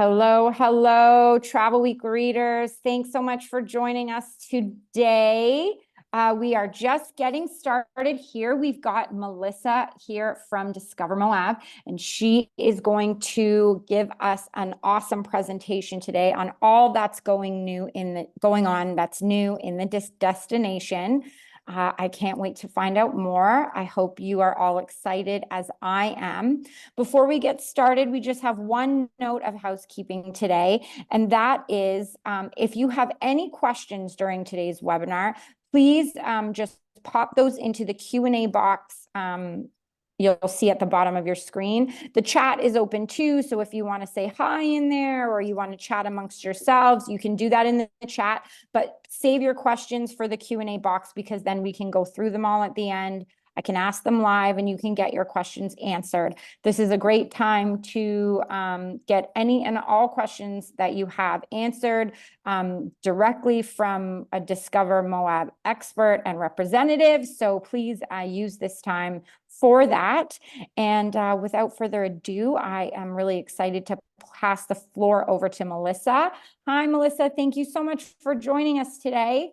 Hello, hello, Travel Week readers. Thanks so much for joining us today. We are just getting started here. We've got Melissa here from Discover Moab, and she is going to give us an awesome presentation today on all that's going on that's new in the destination. I can't wait to find out more. I hope you are all excited as I am. Before we get started, we just have one note of housekeeping today, and that is if you have any questions during today's webinar, please just pop those into the Q&A box. You'll see at the bottom of your screen. The chat is open too, so if you want to say hi in there or you want to chat amongst yourselves, you can do that in the chat, but save your questions for the Q&A box because then we can go through them all at the end. I can ask them live and you can get your questions answered. This is a great time to get any and all questions that you have answered directly from a Discover Moab expert and representative. So please use this time for that. And without further ado, I am really excited to pass the floor over to Melissa. Hi, Melissa. Thank you so much for joining us today.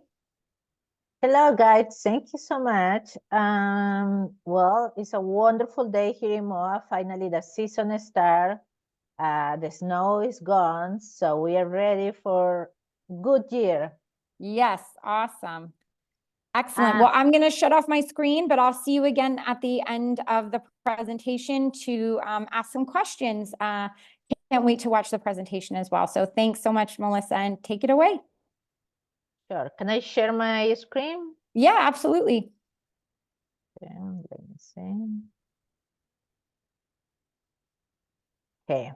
Hello, guys. Thank you so much. Well, it's a wonderful day here in Moab. Finally, the season starts. The snow is gone, so we are ready for good year. Yes, awesome. Excellent. Well, I'm going to shut off my screen, but I'll see you again at the end of the presentation to ask some questions. Can't wait to watch the presentation as well. So thanks so much, Melissa, and take it away. Sure. Can I share my screen? Yeah, absolutely. Let me see. Okay.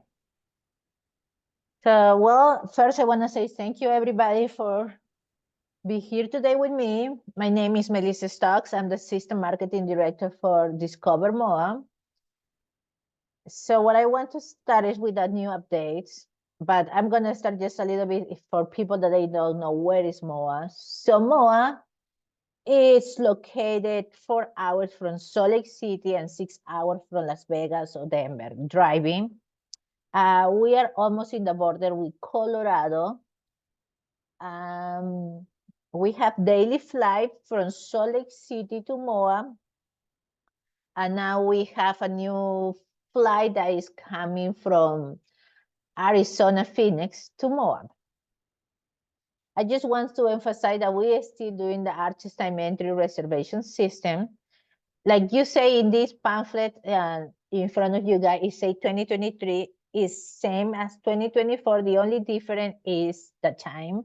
So, well, first I want to say thank you, everybody, for being here today with me. My name is Melissa Stocks. I'm the System Marketing Director for Discover Moab. So what I want to start is with the new updates, but I'm going to start just a little bit for people that they don't know where is Moab. So Moab is located 4 hours from Salt Lake City and 6 hours from Las Vegas or Denver driving. We are almost in the border with Colorado. We have daily flight from Salt Lake City to Moab. And now we have a new flight that is coming from Arizona, Phoenix to Moab. I just want to emphasize that we are still doing the Arches Time Entry reservation system. Like you say in this pamphlet in front of you guys, it says 2023 is same as 2024. The only difference is the time.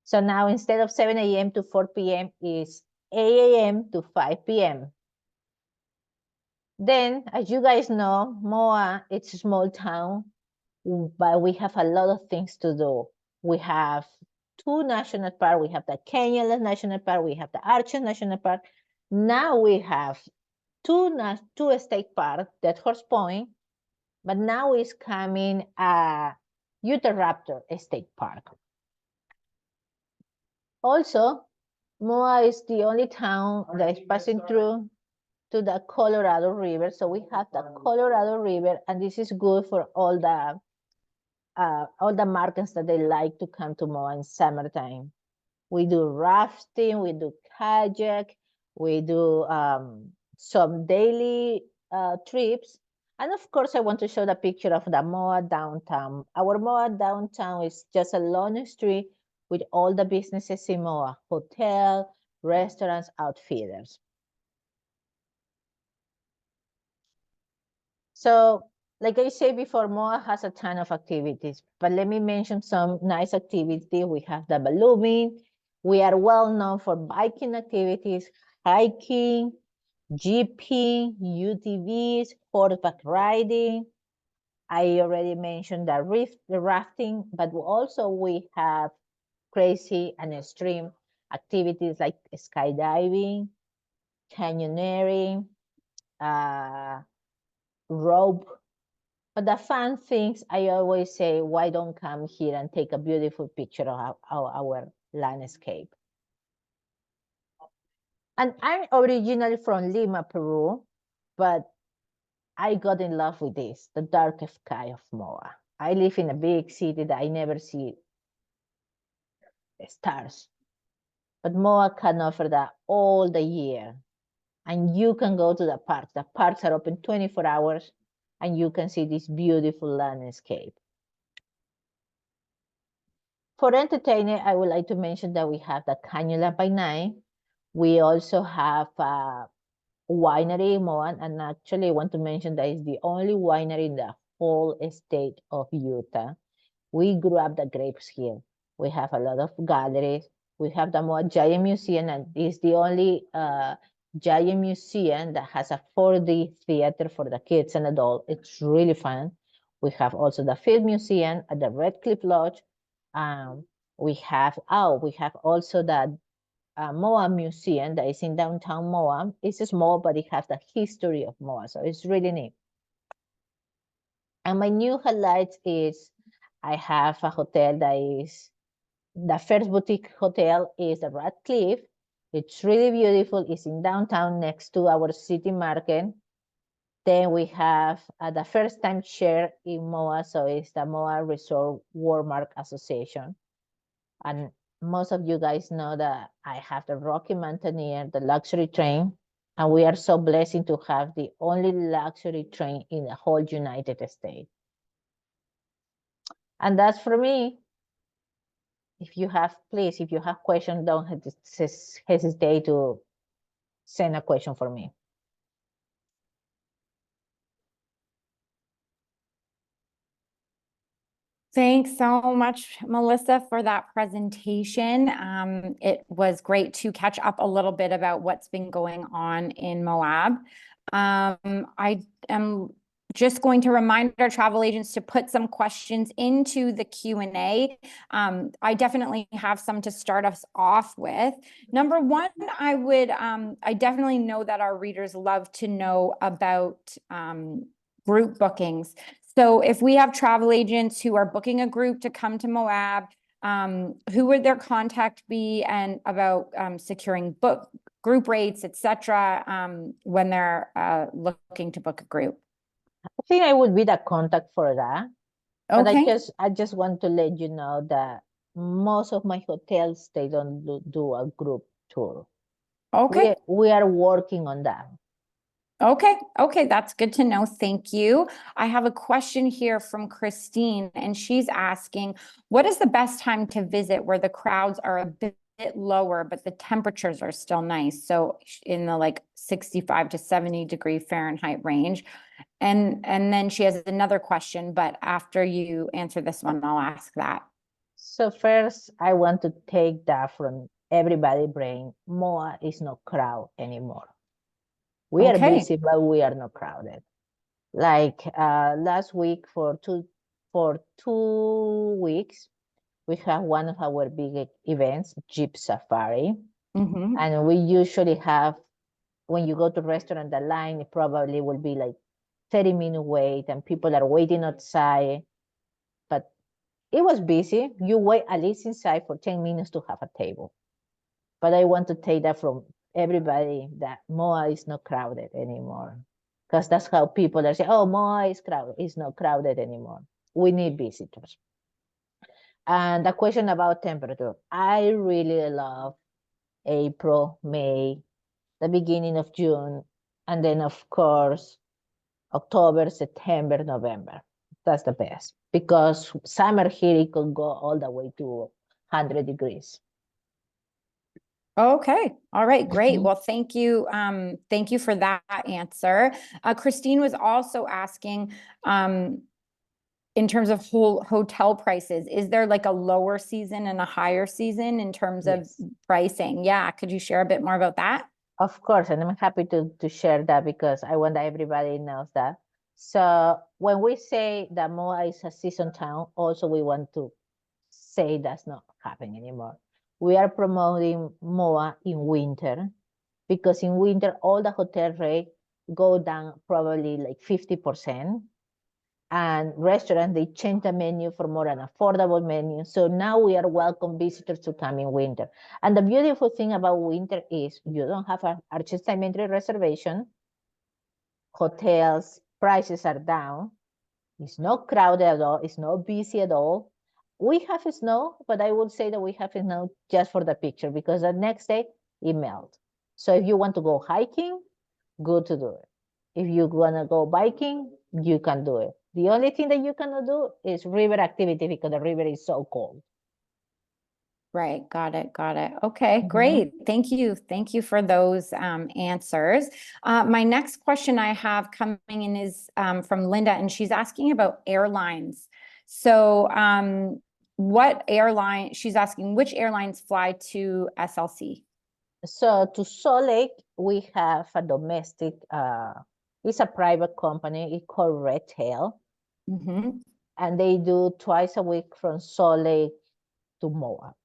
So now instead of 7 a.m. to 4 p.m. is 8 a.m. to 5 p.m. Then, as you guys know, Moab, it's a small town, but we have a lot of things to do. We have 2 national parks. We have the Canyonlands National Park. We have the Arches National Park. Now we have two state parks, that Horse Point, but now is coming Utah Raptor State Park. Also, Moab is the only town that is passing through to the Colorado River. So we have the Colorado River, and this is good for all the Americans that they like to come to Moab in summertime. We do rafting, we do kayak, we do some daily trips. And of course, I want to show the picture of the Moab downtown. Our Moab downtown is just a long street with all the businesses in Moab: hotel, restaurants, outfitters. So, like I said before, Moab has a ton of activities, but let me mention some nice activities. We have the ballooning. We are well known for biking activities, hiking, jeeping, UTVs, horseback riding. I already mentioned the rafting, but also we have crazy and extreme activities like skydiving, canyoneering, rope. But the fun things, I always say, why don't come here and take a beautiful picture of our landscape? And I'm originally from Lima, Peru, but I got in love with this, the dark sky of Moab. I live in a big city that I never see stars. But Moab can offer that all the year. And you can go to the parks. The parks are open 24 hours and you can see this beautiful landscape. For entertainment, I would like to mention that we have the Cannula by Night. We also have a winery in Moab, and actually I want to mention that it's the only winery in the whole state of Utah. We grew up the grapes here. We have a lot of galleries. We have the Moab Giant Museum, and it's the only giant museum that has a 4D theater for the kids and adults. It's really fun. We have also the Field Museum at the Red Cliff Lodge. We have also the Moab Museum that is in downtown Moab. It's small, but it has the history of Moab, so it's really neat. And my new highlights is I have a hotel that is the first boutique hotel is the Radcliffe. It's really beautiful. It's in downtown next to our city market. Then we have the first time share in Moab, so it's the Moab Resort Watermark Association. And most of you guys know that I have the Rocky Mountaineer, the luxury train, and we are so blessed to have the only luxury train in the whole United States. And that's for me. If you have questions, don't hesitate to send a question for me. Thanks so much, Melissa, for that presentation. It was great to catch up a little bit about what's been going on in Moab. I am just going to remind our travel agents to put some questions into the Q&A. I definitely have some to start us off with. Number one, I definitely know that our readers love to know about group bookings. So if we have travel agents who are booking a group to come to Moab, who would their contact be, and about securing group rates, etc., when they're looking to book a group? I think I would be the contact for that. But Okay. I just want to let you know that most of my hotels, they don't do a group tour. Okay. We are working on that. Okay, that's good to know. Thank you. I have a question here from Christine, and she's asking, what is the best time to visit where the crowds are a bit lower, but the temperatures are still nice? So in the like 65 to 70 degree Fahrenheit range. And then she has another question, but after you answer this one, I'll ask that. So first, I want to take that from everybody's brain. Moab is not crowded anymore. We are busy, but we are not crowded. Like last week for two weeks, we have one of our big events, Jeep Safari. And we usually have, when you go to restaurant, the line probably will be like 30-minute wait and people are waiting outside. But it was busy. You wait at least inside for 10 minutes to have a table. But I want to take that from everybody that Moab is not crowded anymore. Because that's how people are saying, oh, Moab is crowded. It's not crowded anymore. We need visitors. And the question about temperature, I really love April, May, the beginning of June, and then of course, October, September, November. That's the best because summer here, it could go all the way to 100 degrees. Okay. All right. Great. Well, thank you. Thank you for that answer. Christine was also asking, in terms of whole hotel prices, is there like a lower season and a higher season in terms of pricing? Yeah. Could you share a bit more about that? Of course. And I'm happy to share that because I want that everybody knows that. So when we say that Moab is a season town, also we want to say that's not happening anymore. We are promoting Moab in winter because in winter, all the hotel rates go down probably like 50%. And restaurants, they change the menu for more an affordable menu. So now we are welcome visitors to come in winter. And the beautiful thing about winter is you don't have an entry reservation. Hotels prices are down. It's not crowded at all. It's not busy at all. We have snow, but I would say that we have snow just for the picture because the next day it melts. So if you want to go hiking, good to do it. If you want to go biking, you can do it. The only thing that you cannot do is river activity because the river is so cold. Right. Got it. Got it. Okay, Mhm. great. Thank you. Thank you for those answers. My next question I have coming in is from Linda, and she's asking about airlines. So she's asking which airlines fly to SLC? So to Salt Lake, we have a domestic, it's a private company. It's called Red Tail. Mhm. And they do twice a week from Salt Lake to Moab.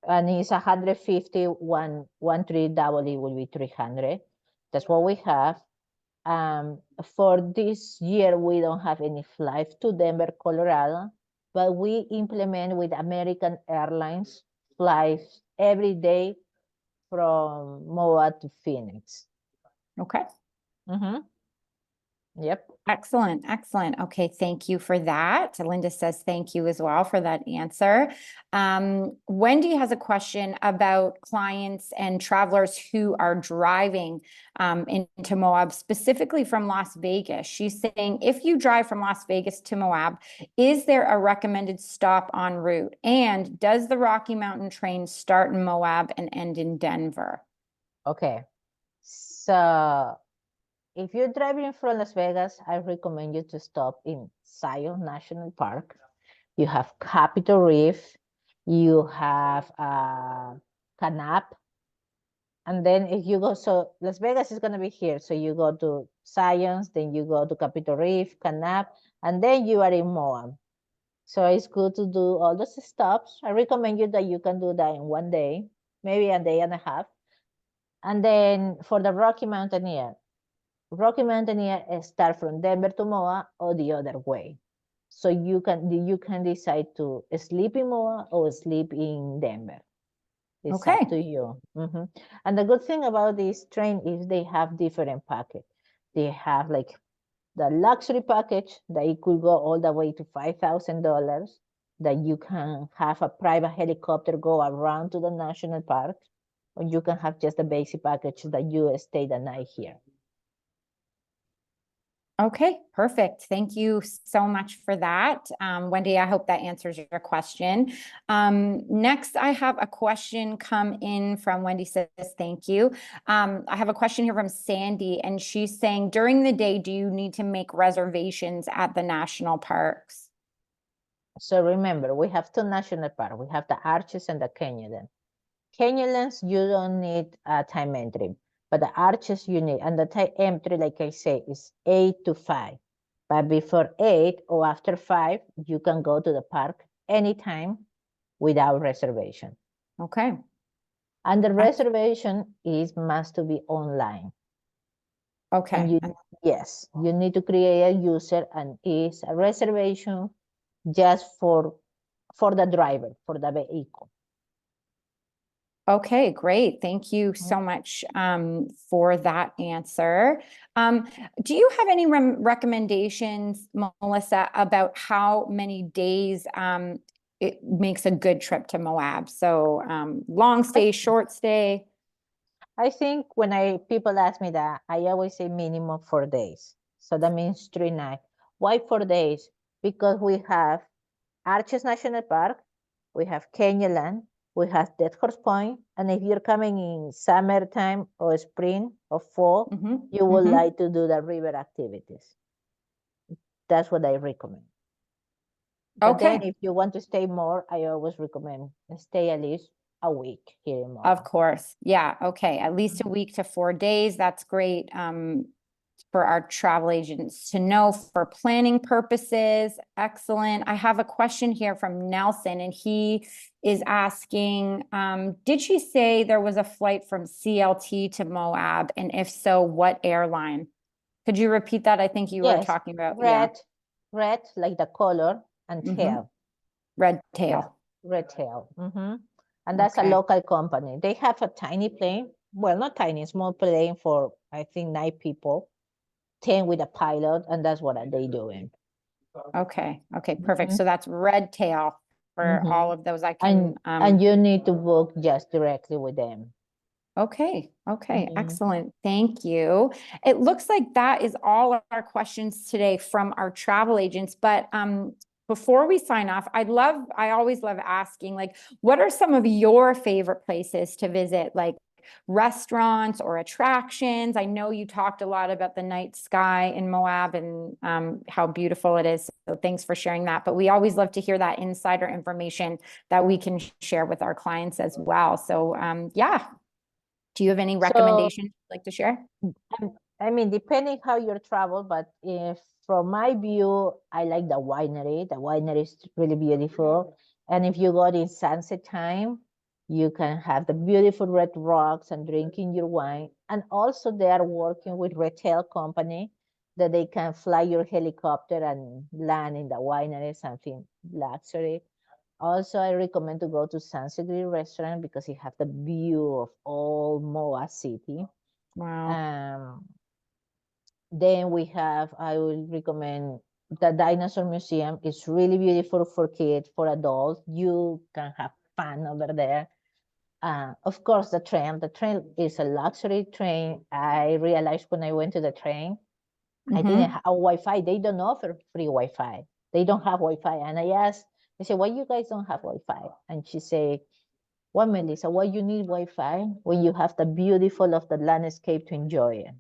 And it's 150, one 3W will be 300. That's what we have. For this year, we don't have any flights to Denver, Colorado, but we implement with American Airlines flights every day from Moab to Phoenix. Okay. Yep. Excellent, excellent. Okay, thank you for that. Linda says thank you as well for that answer. Wendy has a question about clients and travelers who are driving into Moab, specifically from Las Vegas. She's saying, if you drive from Las Vegas to Moab, is there a recommended stop en route? And does the Rocky Mountain train start in Moab and end in Denver? Okay. So if you're driving from Las Vegas, I recommend you to stop in Zion National Park. You have Capitol Reef, you have Canap, and then if you go, so Las Vegas is going to be here. So you go to Zions, then you go to Capitol Reef, Canap, and then you are in Moab. So it's good to do all those stops. I recommend you that you can do that in one day, maybe a day and a half. And then for the Rocky Mountaineer start from Denver to Moab or the other way. So you can decide to sleep in Moab or sleep in Denver. It's Okay. up to you. And the good thing about this train is they have different package. They have like the luxury package that it could go all the way to $5,000, that you can have a private helicopter go around to the national park, or you can have just a basic package that you stay the night here. Okay, perfect. Thank you so much for that. Wendy, I hope that answers your question. Next, I have a question come in from Wendy says, thank you. I have a question here from Sandy, and she's saying, during the day, do you need to make reservations at the national parks? So remember, we have two national parks. We have the Arches and the Canyonlands. Canyonlands, you don't need a time entry, but the Arches you need. And the time entry, like I say, is 8 to 5. But before 8 or after 5, you can go to the park anytime without reservation. Okay. And the reservation must to be online. Okay. Yes, you need to create a user, and it's a reservation just for the driver, for the vehicle. Okay, great. Thank you so much for that answer. Do you have any recommendations, Melissa, about how many days it makes a good trip to Moab? So long stay, short stay? I think when people ask me that, I always say minimum 4 days. So that means 3 nights. Why 4 days? Because we have Arches National Park, we have Canyonland, we have Dead Horse Point, and if you're coming in summertime or spring or fall, you would like to do the river activities. That's what I recommend. But then if you want to stay more, I always recommend stay at least a week here in Moab. Of course. Yeah. Okay. At least a week to 4 days. That's great. For our travel agents to know for planning purposes. Excellent. I have a question here from Nelson, and he is asking, did she say there was a flight from CLT to Moab? And if so, what airline? Could you repeat that? I think you were talking about red, like the color, and tail. Red Tail. Yeah, Red Tail. And that's a local company. They have a tiny plane. Well, not tiny, small plane for, I think, 9 people. 10 with a pilot, and that's what they doing. Okay, okay, perfect. Mhm. So that's Red Tail for all Mhm. of those. I can, And you need to book just directly with them. okay, okay, Mhm. excellent. Thank you. It looks like that is all of our questions today from our travel agents, but before we sign off, I always love asking, like, what are some of your favorite places to visit, like restaurants or attractions? I know you talked a lot about the night sky in Moab and how beautiful it is. So thanks for sharing that. But we always love to hear that insider information that we can share with our clients as well. So yeah. Do you have any So, recommendations you'd like to share? I mean, depending how you travel, but if from my view, I like the winery. The winery is really beautiful. And if you go in sunset time, you can have the beautiful red rocks and drinking your wine. And also they are working with retail company that they can fly your helicopter and land in the winery, something luxury. Also, I recommend to go to Sunset Grill restaurant because it has the view of all Moa City. Wow. Um, then we have, I will recommend the Dinosaur Museum. It's really beautiful for kids, for adults. You can have fun over there. Of course, the train. The train is a luxury train. I realized when I went to the train, I didn't have Wi-Fi. They don't offer free Wi-Fi. They don't have Wi-Fi. And I asked, I said, why you guys don't have Wi-Fi? And she said, well, Melissa, why you need Wi-Fi when you have the beautiful of the landscape to enjoy it?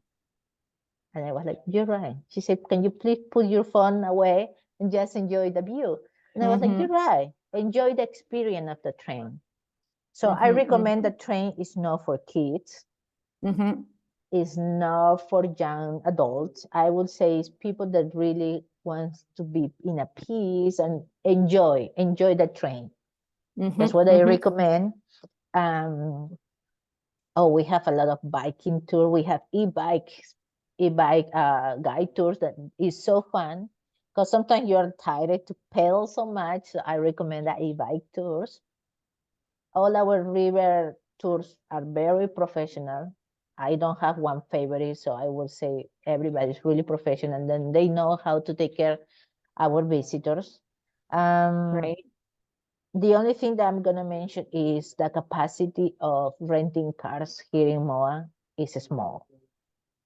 And I was like, you're right. She said, can you please put your phone away and just enjoy the view? And I was like, you're right. Enjoy the experience of the train. So I recommend the train is not for kids. It's not for young adults. I would say it's people that really wants to be in a peace and enjoy the train. That's what I recommend. Oh, we have a lot of biking tour. We have e-bike guide tours that is so fun because sometimes you're tired to pedal so much. So I recommend the e-bike tours. All our river tours are very professional. I don't have one favorite, so I will say everybody's really professional, and then they know how to take care our visitors. Great. The only thing that I'm gonna mention is the capacity of renting cars here in Moa is small.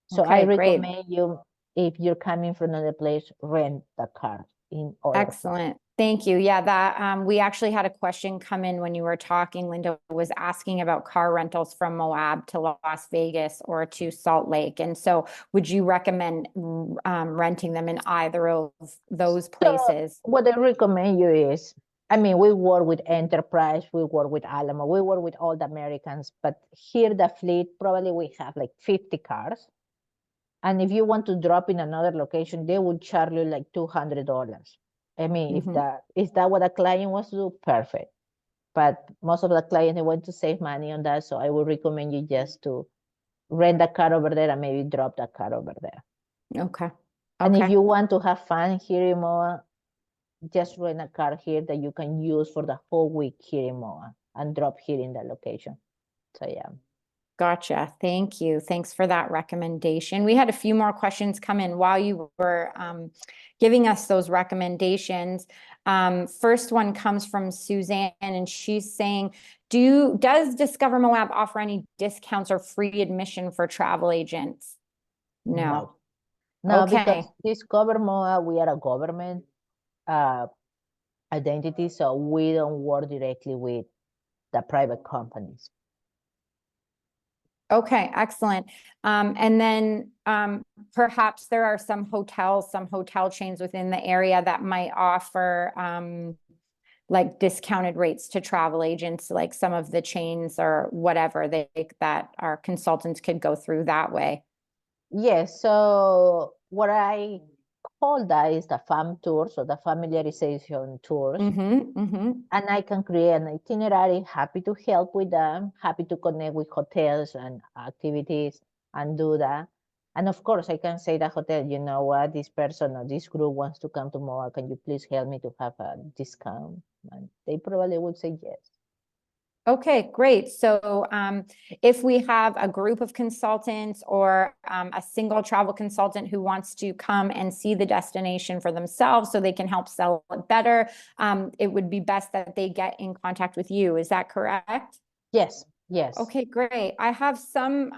So I Okay, great. recommend you, if you're coming from another place, rent the car in order. Excellent. Thank you. Yeah, that we actually had a question come in when you were talking. Linda was asking about car rentals from Moab to Las Vegas or to Salt Lake. And so would you recommend renting them in either of those places? So what I recommend you is, I mean, we work with Enterprise, we work with Alamo, we work with all the Americans, but here the fleet, probably we have like 50 cars. And if you want to drop in another location, they would charge you like $200. I mean, if that is that what a client wants to do, perfect. But most of the clients, they want to save money on that. So I would recommend you just to rent a car over there and maybe drop the car over there. Okay. And if Okay. you want to have fun here in Moa, just rent a car here that you can use for the whole week here in Moa and drop here in the location. So yeah. Gotcha. Thank you. Thanks for that recommendation. We had a few more questions come in while you were giving us those recommendations. First one comes from Suzanne, and she's saying, does Discover Moab offer any discounts or free admission for travel agents? No. No, because Okay. Discover Moa, we are a government identity, so we don't work directly with the private companies. Okay, excellent. And then perhaps there are some hotel chains within the area that might offer like discounted rates to travel agents, like some of the chains or whatever that our consultants could go through that way. Yes, so what I call that is the FAM tours, or the familiarization tours. And I can create an itinerary, happy to help with them, happy to connect with hotels and activities and do that. And of course, I can say the hotel, you know what, this person or this group wants to come to Moa, can you please help me to have a discount? And they probably would say yes. Okay, great. So if we have a group of consultants or a single travel consultant who wants to come and see the destination for themselves so they can help sell it better, it would be best that they get in contact with you. Is that correct? Yes, yes. Okay, great. I have some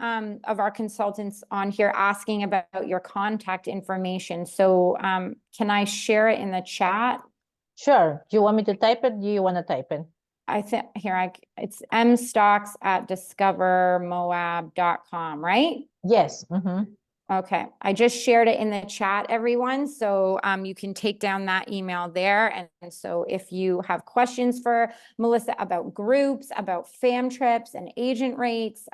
of our consultants on here asking about your contact information. So can I share it in the chat? Sure. Do you want me to type it? Do you want to type it? I think here it's mstocks@discovermoab.com, right? Yes. Okay, I just shared it in the chat, everyone. So you can take down that email there. And so if you have questions for Melissa about groups, about fam trips and agent rates,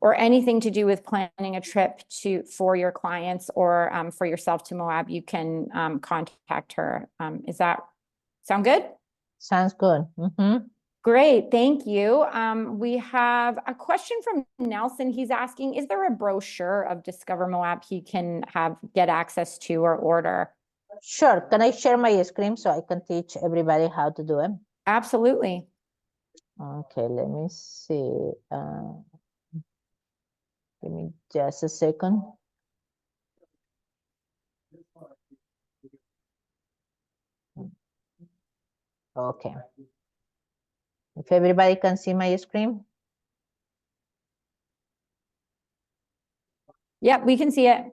or anything to do with planning a trip for your clients or for yourself to Moab, you can contact her. Is that sound good? Sounds good. Great, thank you. We have a question from Nelson. He's asking, is there a brochure of Discover Moab he can get access to or order? Sure. Can I share my screen so I can teach everybody how to do it? Absolutely. Okay, let me see. Give me just a second. Okay. If everybody can see my screen. Yep, we can see it.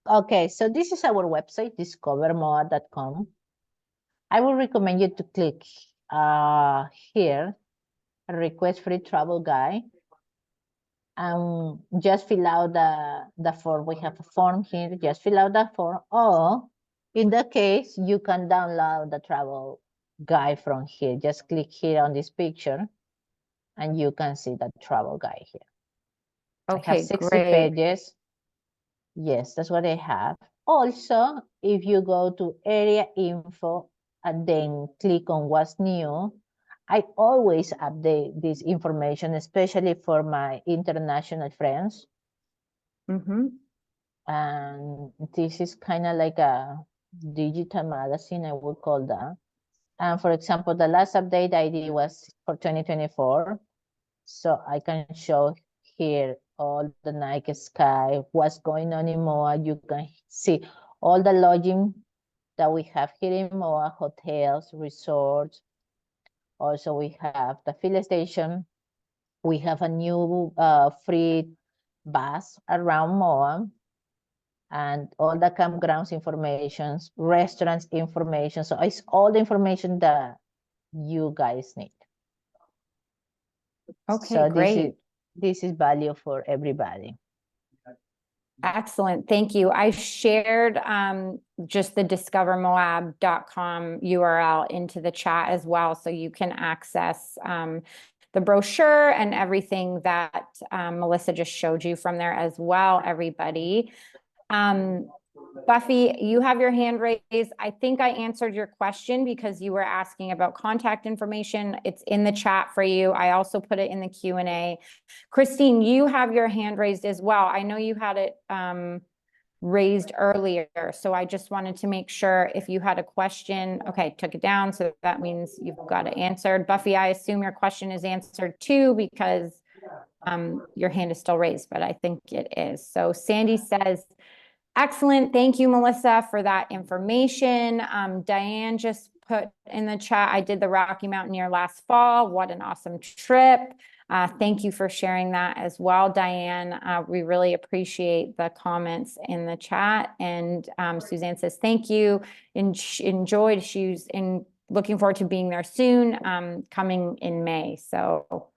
Okay, so this is our website, discovermoa.com. I will recommend you to click here, request free travel guide. Just fill out the form. We have a form here, just fill out the form. Or in the case, you can download the travel guide from here. Just click here on this picture and you can see the travel guide here. I have Okay, 60 great. pages. Yes, that's what I have. Also, if you go to area info and then click on what's new, I always update this information, especially for my international friends. And this is kind of like a digital magazine, I would call that. And for example, the last update I did was for 2024. So I can show here all the night sky, what's going on in Moab. You can see all the lodging that we have here in Moab, hotels, resorts. Also, we have the fill station. We have a new free bus around Moab and all the campgrounds information, restaurants information. So it's all the information that you guys need. Okay, So great. this is value for everybody. Excellent. Thank you. I shared just the discovermoab.com URL into the chat as well. So you can access the brochure and everything that Melissa just showed you from there as well, everybody. Buffy, you have your hand raised. I think I answered your question because you were asking about contact information. It's in the chat for you. I also put it in the Q&A. Christine, you have your hand raised as well. I know you had it raised earlier, so I just wanted to make sure if you had a question. Okay, took it down, so that means you've got it answered. Buffy, I assume your question is answered too because your hand is still raised, but I think it is. So Sandy says, excellent. Thank you, Melissa, for that information. Diane just put in the chat, I did the Rocky Mountaineer last fall. What an awesome trip. Thank you for sharing that as well, Diane. We really appreciate the comments in the chat. And Suzanne says, thank you. Enjoyed. She's looking forward to being there soon, coming in May. So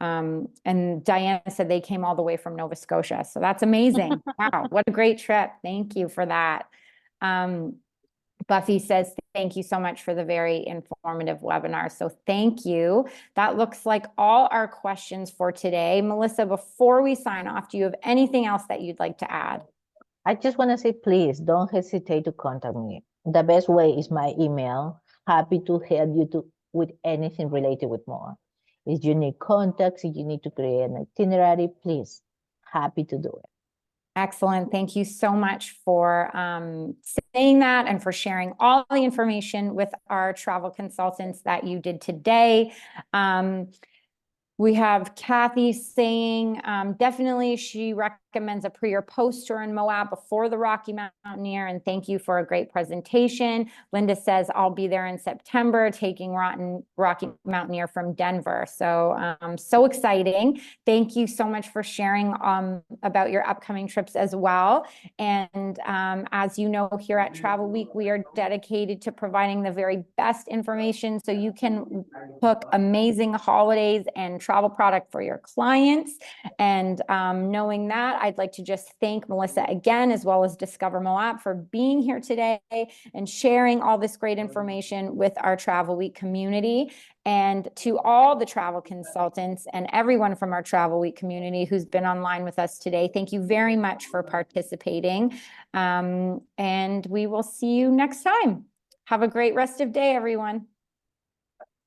and Diana said they came all the way from Nova Scotia. So that's amazing. Wow, what a great trip. Thank you for that. Buffy says, thank you so much for the very informative webinar. So thank you. That looks like all our questions for today. Melissa, before we sign off, do you have anything else that you'd like to add? I just want to say, please don't hesitate to contact me. The best way is my email. Happy to help you with anything related with more. If you need contacts, if you need to create an itinerary, please, happy to do it. Excellent. Thank you so much for saying that and for sharing all the information with our travel consultants that you did today. We have Kathy saying, definitely she recommends a pre or post tour in Moab before the Rocky Mountaineer, and thank you for a great presentation. Linda says, I'll be there in September, taking Rocky Mountaineer from Denver. So, so exciting. Thank you so much for sharing about your upcoming trips as well. And as you know, here at Travel Week, we are dedicated to providing the very best information so you can book amazing holidays and travel product for your clients. And knowing that, I'd like to just thank Melissa again, as well as Discover Moab, for being here today and sharing all this great information with our Travel Week community. And to all the travel consultants and everyone from our Travel Week community who's been online with us today, thank you very much for participating. And we will see you next time. Have a great rest of day, everyone.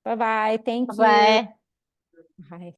Bye-bye. Thank you. Bye. Bye.